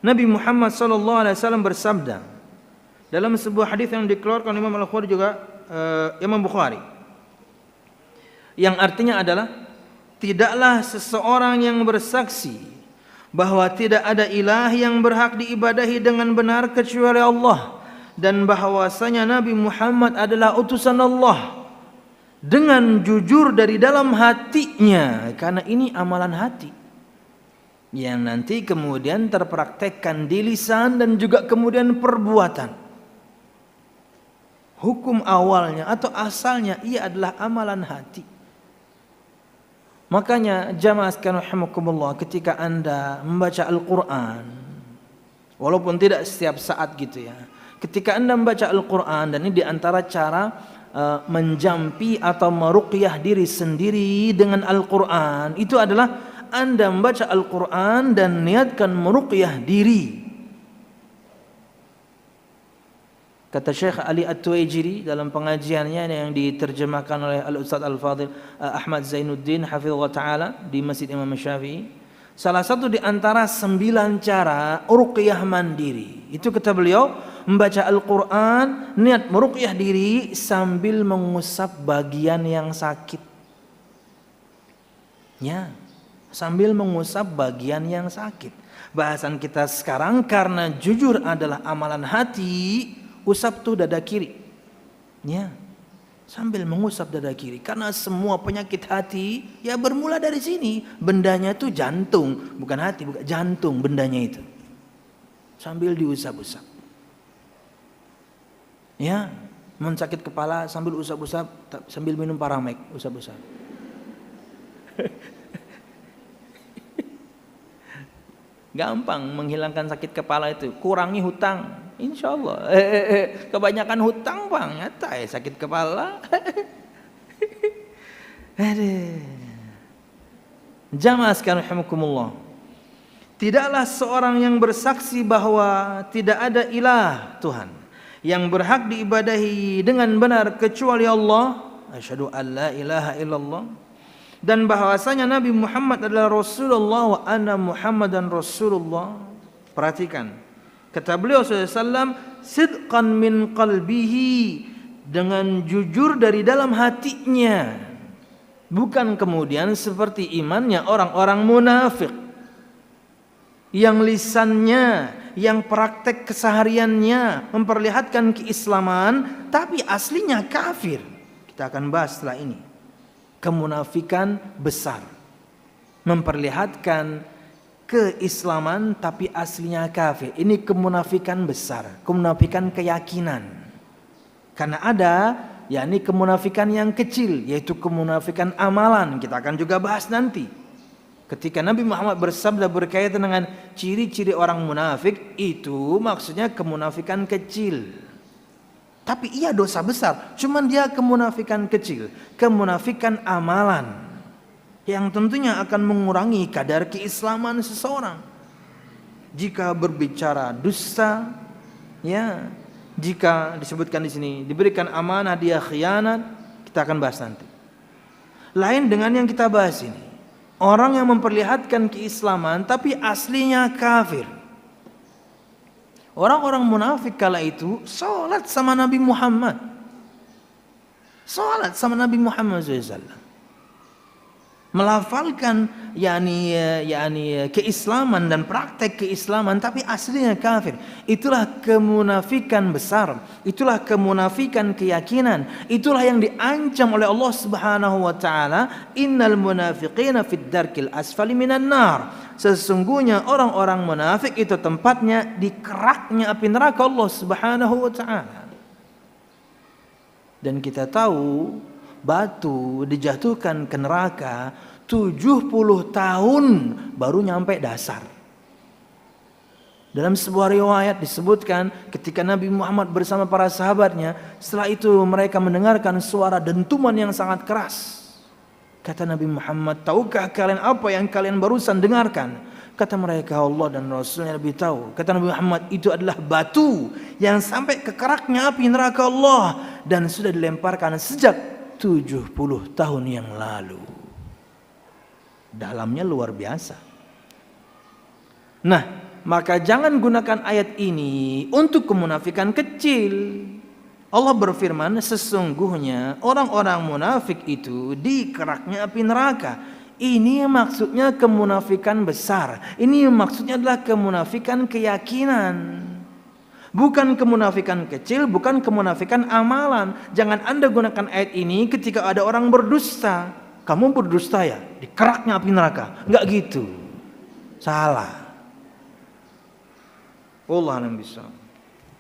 Nabi Muhammad SAW bersabda dalam sebuah hadis yang dikeluarkan Imam Al-Bukhari juga Imam Bukhari, yang artinya adalah, tidaklah seseorang yang bersaksi bahwa tidak ada ilah yang berhak diibadahi dengan benar kecuali Allah, dan bahwasanya Nabi Muhammad adalah utusan Allah, dengan jujur dari dalam hatinya, karena ini amalan hati yang nanti kemudian terpraktekkan di lisan dan juga kemudian perbuatan. Hukum awalnya atau asalnya ia adalah amalan hati. Makanya jamaah sekalian rahimakumullah, ketika Anda membaca Al-Quran, walaupun tidak setiap saat gitu ya, ketika Anda membaca Al-Quran, dan ini diantara cara menjampi atau meruqyah diri sendiri dengan Al-Quran, itu adalah Anda membaca Al-Quran dan niatkan meruqyah diri. Kata Syekh Ali At-Tuwaijiri dalam pengajiannya yang diterjemahkan oleh Al-Ustaz Al-Fadhil Ahmad Zainuddin hafizahullah ta'ala di Masjid Imam Syafi'i, salah satu di antara 9 cara ruqyah mandiri itu, kata beliau, membaca Al-Quran, niat meruqyah diri sambil mengusap bagian yang sakit. Ya, sambil mengusap bagian yang sakit. Bahasan kita sekarang, karena jujur adalah amalan hati, usap tuh dada kiri. Ya, sambil mengusap dada kiri, karena semua penyakit hati ya bermula dari sini. Bendanya tuh jantung, bukan hati, bukan jantung bendanya itu. Sambil diusap-usap. Ya, sakit kepala sambil usap-usap, sambil minum Paramek, usap-usap. Gampang menghilangkan sakit kepala itu, kurangi hutang. Insya Allah. Kebanyakan hutang bang, nyata ya sakit kepala. Jamaah sekalian rahimakumullah, tidaklah seorang yang bersaksi bahwa tidak ada ilah Tuhan yang berhak diibadahi dengan benar kecuali Allah, asyhadu an la ilaha illallah, dan bahwasanya Nabi Muhammad adalah Rasulullah wa anna Muhammadan Rasulullah. Perhatikan, kata beliau SAW, sidqan min qalbihi, dengan jujur dari dalam hatinya, bukan kemudian seperti imannya orang-orang munafik yang lisannya, yang praktek kesehariannya memperlihatkan keislaman tapi aslinya kafir. Kita akan bahas setelah ini. Kemunafikan besar, memperlihatkan keislaman tapi aslinya kafir. Ini kemunafikan besar, kemunafikan keyakinan. Karena ada yakni kemunafikan yang kecil, yaitu kemunafikan amalan. Kita akan juga bahas nanti. Ketika Nabi Muhammad bersabda berkaitan dengan ciri-ciri orang munafik, itu maksudnya kemunafikan kecil. Tapi ia dosa besar, cuman dia kemunafikan kecil, kemunafikan amalan, yang tentunya akan mengurangi kadar keislaman seseorang. Jika berbicara dusta, ya, jika disebutkan di sini diberikan amanah dia khianat, kita akan bahas nanti. Lain dengan yang kita bahas ini, orang yang memperlihatkan keislaman tapi aslinya kafir. Orang-orang munafik kala itu salat sama Nabi Muhammad, salat sama Nabi Muhammad SAW, melafalkan yakni keislaman dan praktek keislaman tapi aslinya kafir. Itulah kemunafikan besar, itulah kemunafikan keyakinan, itulah yang diancam oleh Allah Subhanahu wa taala, innal munafiqina fid darkil asfali minan nar. Sesungguhnya orang-orang munafik itu tempatnya di keraknya api neraka Allah Subhanahu wa taala. Dan kita tahu batu dijatuhkan ke neraka 70 tahun baru nyampe dasar. Dalam sebuah riwayat disebutkan ketika Nabi Muhammad bersama para sahabatnya, setelah itu mereka mendengarkan suara dentuman yang sangat keras. Kata Nabi Muhammad, tahukah kalian apa yang kalian barusan dengarkan? Kata mereka, Allah dan Rasulnya lebih tahu. Kata Nabi Muhammad, itu adalah batu yang sampai ke keraknya api neraka Allah dan sudah dilemparkan sejak 70 tahun yang lalu. Dalamnya luar biasa. Nah, Maka jangan gunakan ayat ini untuk kemunafikan kecil. Allah berfirman, sesungguhnya orang-orang munafik itu di keraknya api neraka. Ini maksudnya kemunafikan besar. Ini maksudnya adalah kemunafikan keyakinan. Bukan kemunafikan kecil, bukan kemunafikan amalan. Jangan Anda gunakan ayat ini ketika ada orang berdusta. Kamu berdusta ya? Di keraknya api neraka. Enggak gitu. Salah. Allah yang bisa.